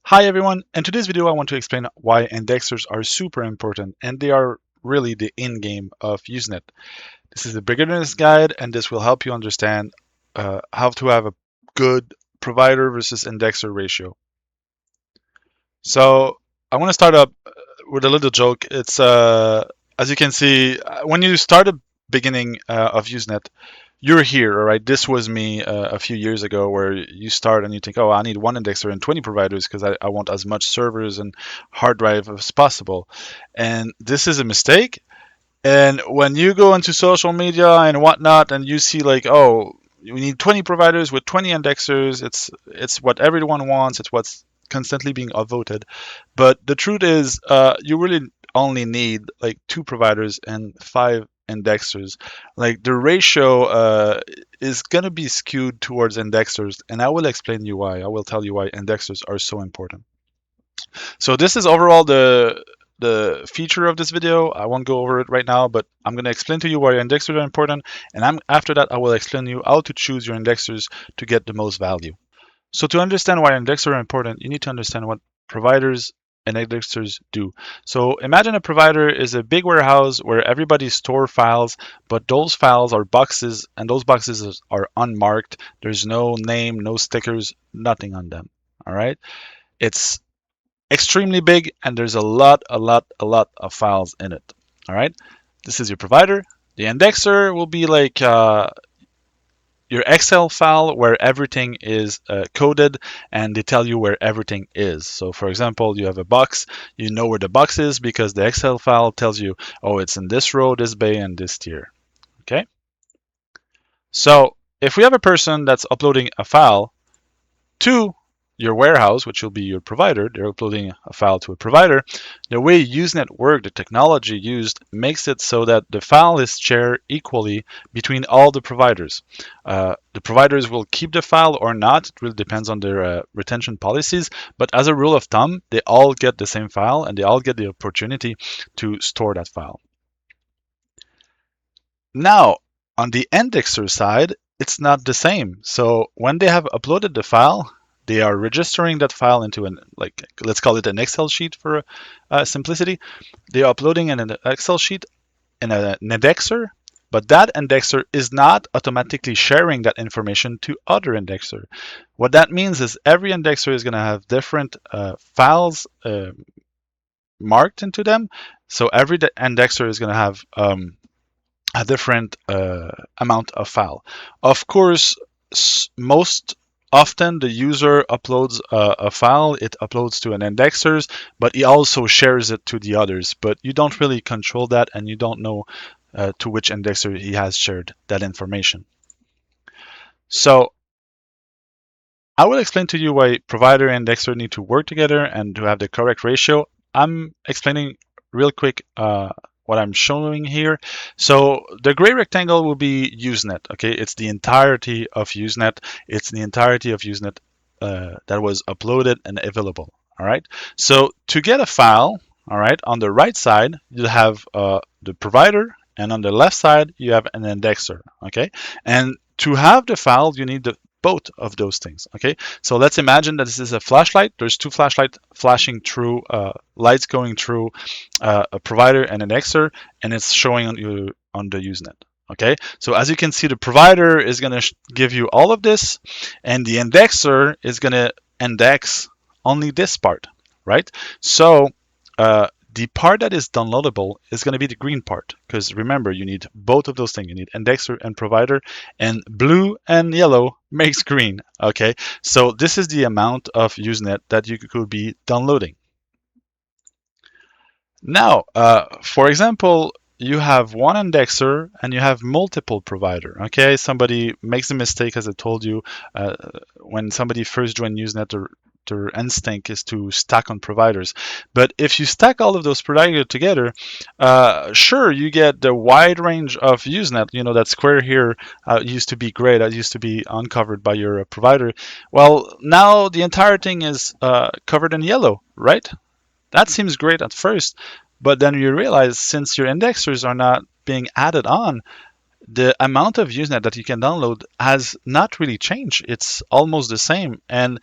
Hi everyone, in today's video I want to explain why indexers are super important and they are really the in-game of Usenet. This is a beginner's guide and this will help you understand how to have a good provider versus indexer ratio. So I want to start up with a little joke. It's as you can see, when you start a beginning of Usenet, you're here, all right? This was me a few years ago where you start and you think, oh, I need one indexer and 20 providers because I want as much servers and hard drive as possible. And this is a mistake. And when you go into social media and whatnot and you see like, oh, we need 20 providers with 20 indexers, it's what everyone wants, it's what's constantly being voted. But the truth is, you really only need like two providers and five indexers. Like the ratio is gonna be skewed towards indexers, and I will explain you why. I will tell you why indexers are so important. So this is overall the feature of this video. I won't go over it right now, but I'm going to explain to you why indexers are important, and after that I will explain to you how to choose your indexers to get the most value. So to understand why indexers are important, you need to understand what providers and indexers do. So imagine a provider is a big warehouse where everybody store files, but those files are boxes, and those boxes are unmarked. There's no name, no stickers, nothing on them. All right. It's extremely big and there's a lot of files in it. All right. This is your provider. The indexer will be like your Excel file where everything is coded and they tell you where everything is. So for example, you have a box, you know where the box is because the Excel file tells you, oh, it's in this row, this bay, and this tier. Okay. So if we have a person that's uploading a file to your warehouse, which will be your provider, they're uploading a file to a provider. The way Usenet work, the technology used, makes it so that the file is shared equally between all the providers. The providers will keep the file or not. It really depends on their retention policies. But as a rule of thumb, they all get the same file and they all get the opportunity to store that file. Now, on the indexer side, it's not the same. So when they have uploaded the file, they are registering that file into an, like, let's call it an Excel sheet for simplicity. They are uploading in an Excel sheet in an indexer, but that indexer is not automatically sharing that information to other indexer. What that means is every indexer is going to have different files marked into them. So every indexer is going to have a different amount of file. Of course, most often the user uploads a file, it uploads to an indexers, but he also shares it to the others. But you don't really control that and you don't know to which indexer he has shared that information. So I will explain to you why provider and indexer need to work together and to have the correct ratio. I'm explaining real quick what I'm showing here. So the gray rectangle will be Usenet. Okay, it's the entirety of Usenet. It's the entirety of Usenet that was uploaded and available. All right. So to get a file, all right, on the right side you have the provider, and on the left side you have an indexer. Okay, and to have the file, you need the both of those things. Okay, so let's imagine that this is a flashlight. There's two flashlights flashing through, lights going through a provider and an indexer, and it's showing on you on the Usenet. Okay, so as you can see, the provider is going to give you all of this, and the indexer is going to index only this part, right? So the part that is downloadable is going to be the green part, because remember, you need both of those things. You need indexer and provider, and blue and yellow makes green. Okay, so this is the amount of Usenet that you could be downloading. Now, for example, you have one indexer and you have multiple provider. Okay, somebody makes a mistake, as I told you, when somebody first joined Usenet, their instinct is to stack on providers. But if you stack all of those providers together, sure, you get the wide range of Usenet. You know, that square here used to be gray, that used to be uncovered by your provider. Well, now the entire thing is covered in yellow, right? That seems great at first, but then you realize since your indexers are not being added on, the amount of Usenet that you can download has not really changed. It's almost the same. And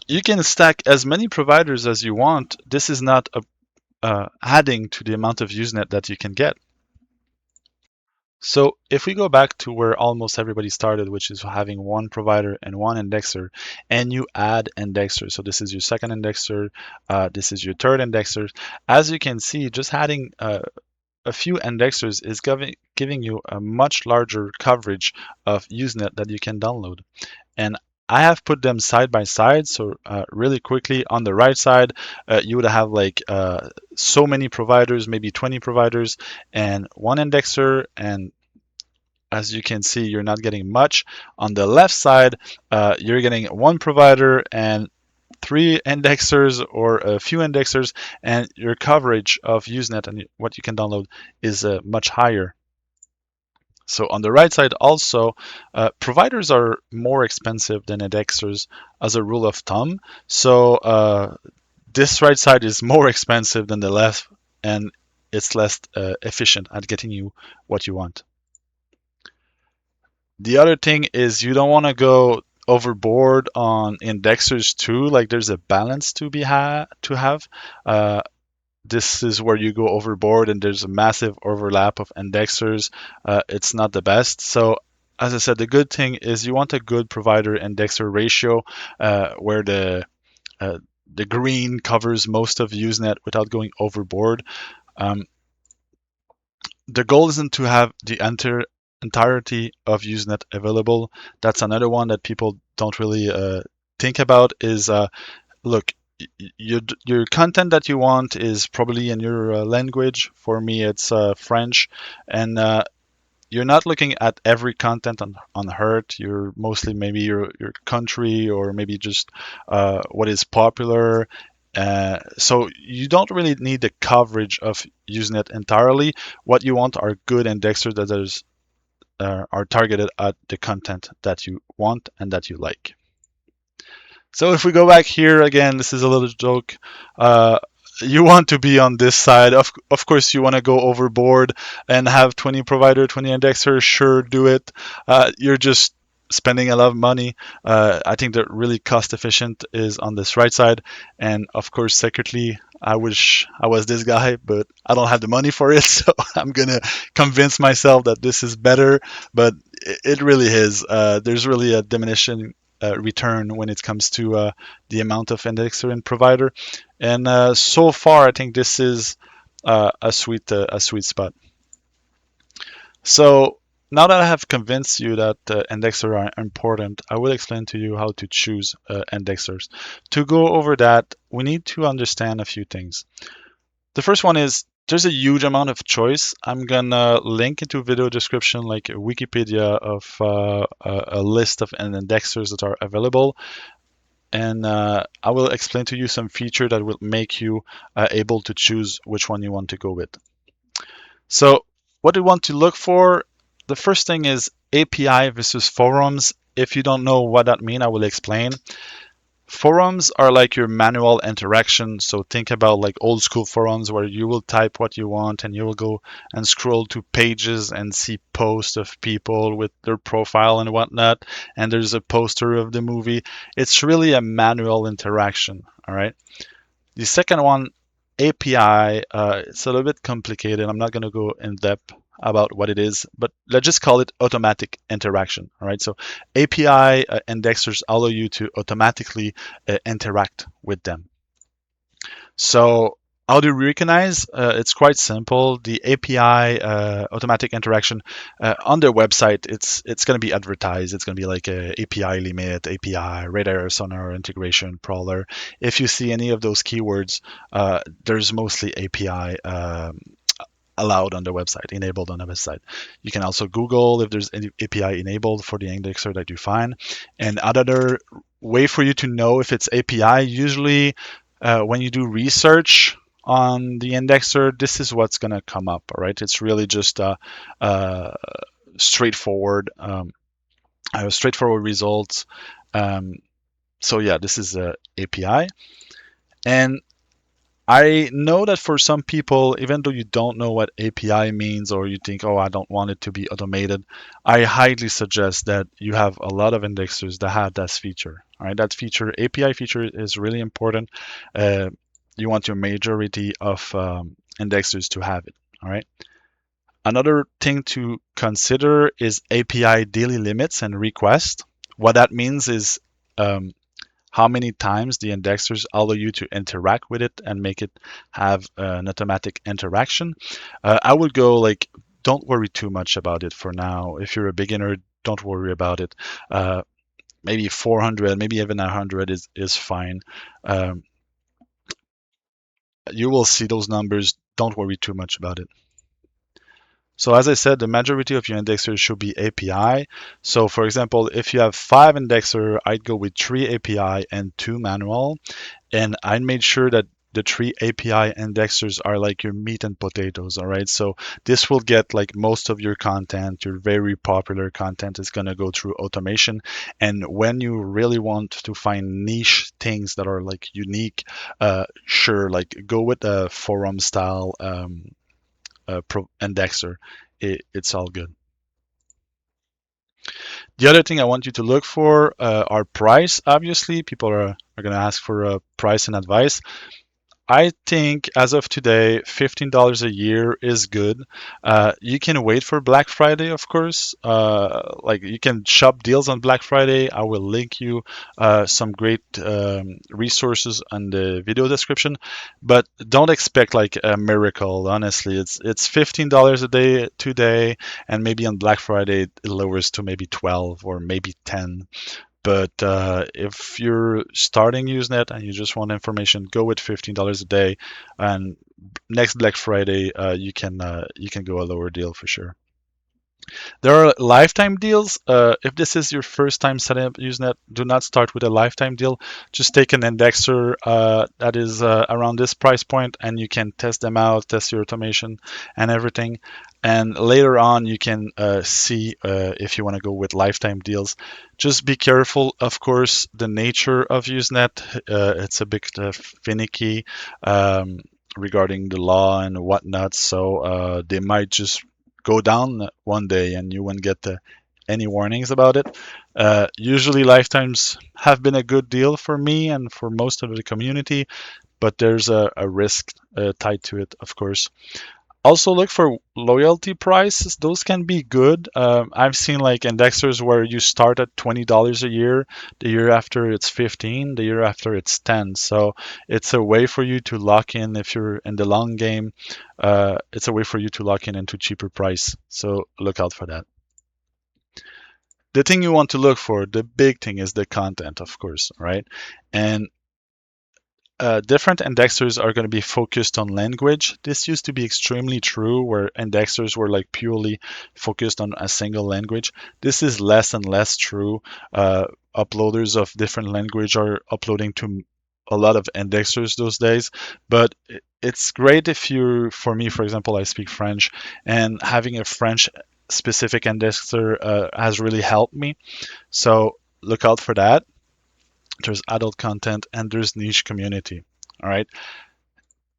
You can stack as many providers as you want. This is not adding to the amount of Usenet that you can get. So if we go back to where almost everybody started, which is having one provider and one indexer, and you add indexers, so this is your second indexer, this is your third indexer. As you can see, just adding a few indexers is giving you a much larger coverage of Usenet that you can download. And I have put them side by side. So really quickly, on the right side, you would have like so many providers, maybe 20 providers, and one indexer. And as you can see, you're not getting much. On the left side, you're getting one provider and three indexers or a few indexers, and your coverage of Usenet and what you can download is much higher. So on the right side also, providers are more expensive than indexers as a rule of thumb. So this right side is more expensive than the left, and it's less efficient at getting you what you want. The other thing is you don't want to go overboard on indexers too. Like there's a balance to have. Uh, this is where you go overboard and there's a massive overlap of indexers. It's not the best. So as I said, the good thing is you want a good provider indexer ratio where uh, the green covers most of Usenet without going overboard. Um, the goal isn't to have the entirety of Usenet available. That's another one that people don't really think about is look, your content that you want is probably in your language. For me, it's French, and you're not looking at every content on Hurt. You're mostly maybe your country or maybe just what is popular. So you don't really need the coverage of Usenet entirely. What you want are good indexers are targeted at the content that you want and that you like. So if we go back here again, this is a little joke. Uh, you want to be on this side. Of course, you want to go overboard and have 20 provider, 20 indexer. Sure, do it. You're just spending a lot of money. I think that really cost efficient is on this right side. And of course, secretly, I wish I was this guy, but I don't have the money for it. So I'm going to convince myself that this is better. But it really is. There's really a diminishing return when it comes to the amount of indexer and provider. And so far, I think this is a sweet spot. So now that I have convinced you that indexers are important, I will explain to you how to choose indexers. To go over that, we need to understand a few things. The first one is there's a huge amount of choice. I'm gonna link into video description like a Wikipedia of a list of indexers that are available, and I will explain to you some feature that will make you able to choose which one you want to go with. So what we want to look for, the first thing is API versus forums. If you don't know what that means, I will explain. Forums are like your manual interaction. So think about like old school forums where you will type what you want and you will go and scroll to pages and see posts of people with their profile and whatnot. And there's a poster of the movie. It's really a manual interaction. All right. The second one, API, it's a little bit complicated. I'm not going to go in depth about what it is, but let's just call it automatic interaction. All right. So API indexers allow you to automatically interact with them. So how do we recognize? It's quite simple. The API automatic interaction on their website, it's going to be advertised. It's going to be like a API limit, API, radar, sonar, integration, crawler. If you see any of those keywords, there's mostly API allowed on the website, enabled on the website. You can also Google if there's any API enabled for the indexer that you find. And another way for you to know if it's API, usually when you do research on the indexer, this is what's going to come up. All right, it's really just straightforward, straightforward results. So yeah, this is API, and I know that for some people, even though you don't know what API means or you think, oh, I don't want it to be automated, I highly suggest that you have a lot of indexers that have that feature. All right, that feature, API feature, is really important. Uh, you want your majority of indexers to have it. All right. Another thing to consider is API daily limits and requests. What that means is um, how many times the indexers allow you to interact with it and make it have an automatic interaction. I would go like, don't worry too much about it for now. If you're a beginner, don't worry about it. Uh, Maybe 400, maybe even 100 is fine. Um, you will see those numbers. Don't worry too much about it. So as I said, the majority of your indexers should be API. So for example, if you have 5 indexer, I'd go with 3 API and 2 manual. And I made sure that the 3 API indexers are like your meat and potatoes, all right? So this will get like most of your content, your very popular content is gonna go through automation. And when you really want to find niche things that are like unique, sure, like go with a forum style indexer. It's all good. The other thing I want you to look for are price. Obviously, people are going to ask for a price and advice. I think as of today, $15 a year is good. You can wait for Black Friday, of course. Like you can shop deals on Black Friday. I will link you some great resources on the video description, but don't expect like a miracle. Honestly, it's $15 a day today, and maybe on Black Friday it lowers to maybe 12 or maybe 10. But if you're starting Usenet and you just want information, go with $15 a day, and next Black Friday you can go a lower deal for sure. There are lifetime deals. If this is your first time setting up Usenet, do not start with a lifetime deal. Just take an indexer that is around this price point, and you can test them out, test your automation and everything. And later on, you can see if you want to go with lifetime deals. Just be careful, of course, the nature of Usenet. It's a bit finicky regarding the law and whatnot, so they might just go down one day and you won't get any warnings about it. Usually, lifetimes have been a good deal for me and for most of the community, but there's a risk tied to it, of course. Also, look for loyalty prices. Those can be good. I've seen like indexers where you start at $20 a year, the year after it's 15, the year after it's 10. So it's a way for you to lock in if you're in the long game. It's a way for you to lock in into cheaper price. So look out for that. The thing you want to look for, the big thing is the content, of course, right? And different indexers are going to be focused on language. This used to be extremely true where indexers were like purely focused on a single language. This is less and less true. Uploaders of different language are uploading to a lot of indexers those days, but it's great if you, for me, for example, I speak French, and having a French specific indexer has really helped me. So look out for that. There's adult content and there's niche community. All right.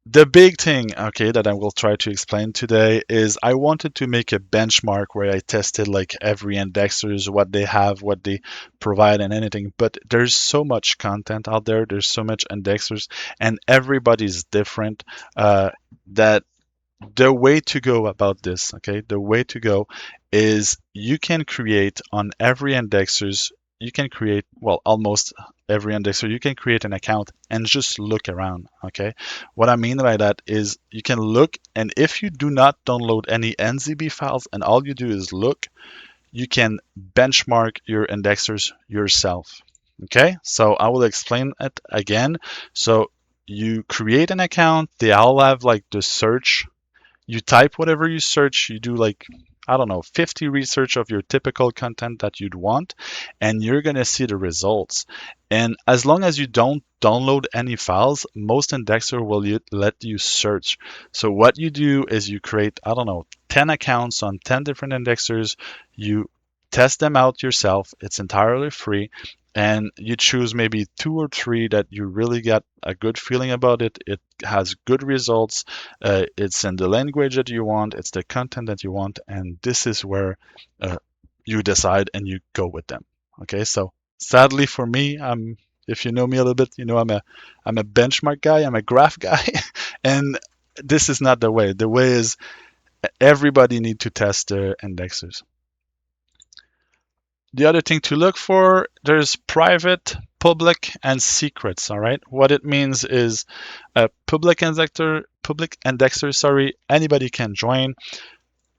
The big thing, okay, that I will try to explain today is I wanted to make a benchmark where I tested like every indexers, what they have, what they provide, and anything. But there's so much content out there. There's so much indexers, and everybody's different. That the way to go about this, okay, the way to go is you can create on every indexers, you can create, well, almost every indexer, you can create an account and just look around, okay? What I mean by that is you can look, and if you do not download any NZB files and all you do is look, you can benchmark your indexers yourself. Okay, so I will explain it again. So you create an account, they all have like the search, you type whatever you search, you do like, I don't know, 50 research of your typical content that you'd want, and you're going to see the results. And as long as you don't download any files, most indexer will let you search. So what you do is you create, I don't know, 10 accounts on 10 different indexers, you test them out yourself, it's entirely free, and you choose maybe two or three that you really get a good feeling about it. It has good results. It's in the language that you want. It's the content that you want, and this is where you decide and you go with them. Okay, so sadly for me, if you know me a little bit, you know I'm a benchmark guy. I'm a graph guy, and this is not the way. The way is everybody need to test their indexers. The other thing to look for, there's private, public, and secrets. All right. What it means is a public indexer, sorry, anybody can join.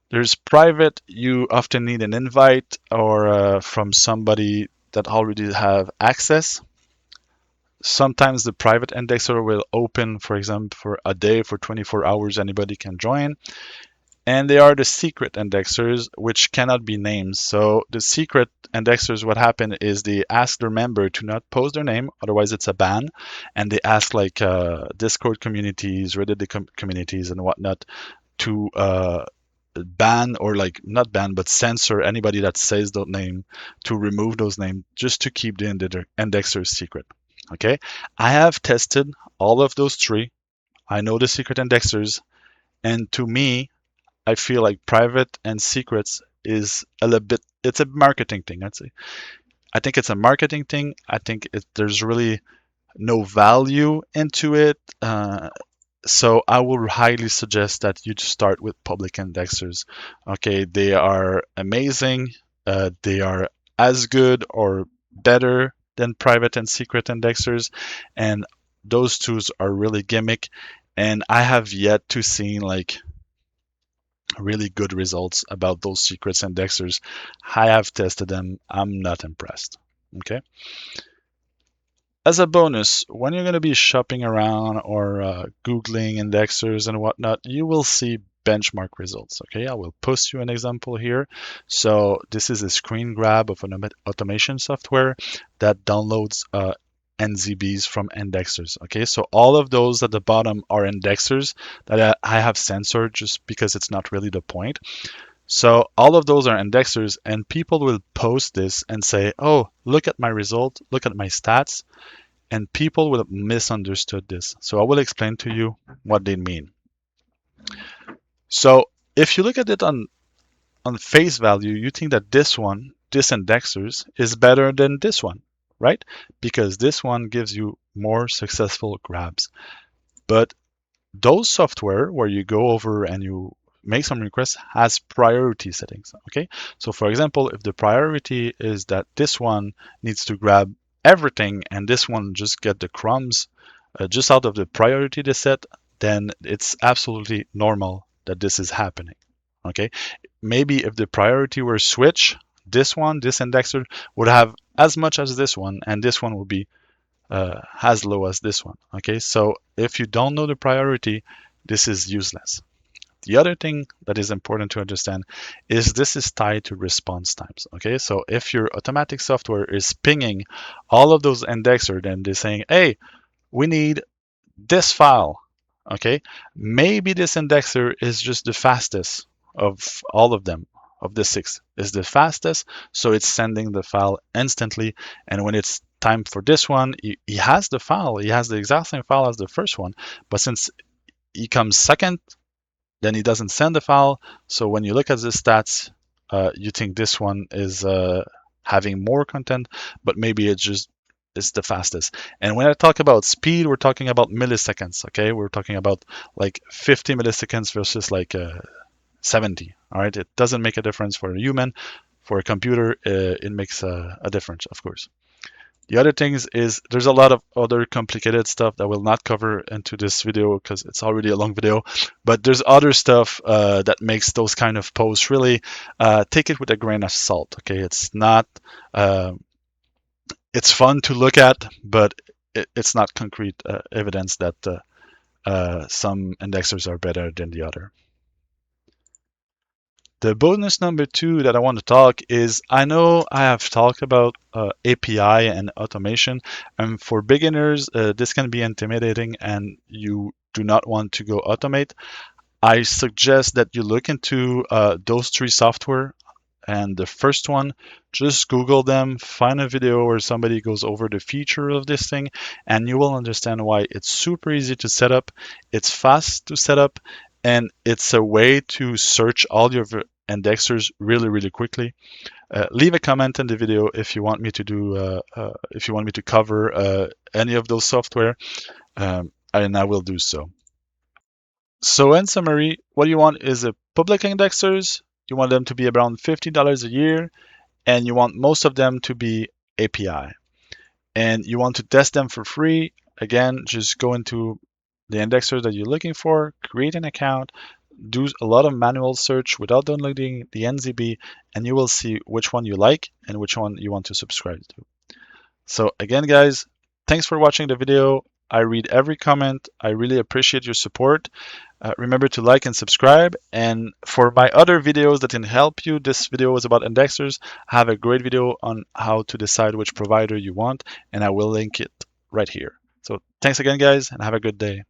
There's private, you often need an invite or from somebody that already have access. Sometimes the private indexer will open, for example, for a day, for 24 hours, anybody can join. And they are the secret indexers, which cannot be named. So the secret indexers, what happen is they ask their member to not post their name, otherwise it's a ban, and they ask like Discord communities, Reddit communities, and whatnot to ban or like not ban but censor anybody that says that name, to remove those names, just to keep the indexers secret. Okay, I have tested all of those three. I know the secret indexers, and to me, I feel like private and secrets is a little bit, it's a marketing thing. I'd say. I think it's a marketing thing. I think there's really no value into it. So I would highly suggest that you start with public indexers. Okay, they are amazing. They are as good or better than private and secret indexers, and those tools are really gimmick. And I have yet to see like really good results about those secrets indexers. I have tested them. I'm not impressed. Okay. As a bonus, when you're going to be shopping around or Googling indexers and whatnot, you will see benchmark results. Okay, I will post you an example here. So this is a screen grab of an automation software that downloads NZBs from indexers. Okay, so all of those at the bottom are indexers that I have censored just because it's not really the point. So all of those are indexers, and people will post this and say, "Oh, look at my result, look at my stats," and people will have misunderstood this. So I will explain to you what they mean. So if you look at it on face value, you think that this indexers, is better than this one, right? Because this one gives you more successful grabs. But those software where you go over and you make some requests has priority settings. Okay, so for example, if the priority is that this one needs to grab everything and this one just get the crumbs just out of the priority they set, then it's absolutely normal that this is happening. Okay, maybe if the priority were switch, this indexer would have as much as this one, and this one would be as low as this one. Okay, so if you don't know the priority, this is useless. The other thing that is important to understand is this is tied to response times. Okay, so if your automatic software is pinging all of those indexers, then they're saying, hey, we need this file. Okay, maybe this indexer is just the fastest of all of them, of the six, is the fastest, so it's sending the file instantly. And when it's time for this one, he has the file, he has the exact same file as the first one, but since he comes second, then he doesn't send the file. So when you look at the stats, you think this one is having more content, but maybe it's the fastest. And when I talk about speed, we're talking about milliseconds. Okay, we're talking about like 50 milliseconds versus like 70. All right, it doesn't make a difference for a human. For a computer, it makes a difference, of course. The other things is there's a lot of other complicated stuff that we'll not cover into this video because it's already a long video. But there's other stuff that makes those kind of posts really take it with a grain of salt. Okay, it's not. It's fun to look at, but it's not concrete evidence that some indexers are better than the other. The bonus number two that I want to talk is, I know I have talked about API and automation, and for beginners, this can be intimidating and you do not want to go automate. I suggest that you look into those three software. And the first one, just Google them, find a video where somebody goes over the feature of this thing, and you will understand why it's super easy to set up, it's fast to set up, and it's a way to search all your indexers really, really quickly. Leave a comment in the video if you want me to do, if you want me to cover any of those software, and I will do so. So in summary, what you want is a public indexers. You want them to be around $50 a year, and you want most of them to be API. And you want to test them for free. Again, just go into the indexer that you're looking for, create an account, do a lot of manual search without downloading the NZB, and you will see which one you like and which one you want to subscribe to. So again, guys, thanks for watching the video. I read every comment. I really appreciate your support. Remember to like and subscribe. And for my other videos that can help you, this video was about indexers. I have a great video on how to decide which provider you want, and I will link it right here. So thanks again, guys, and have a good day.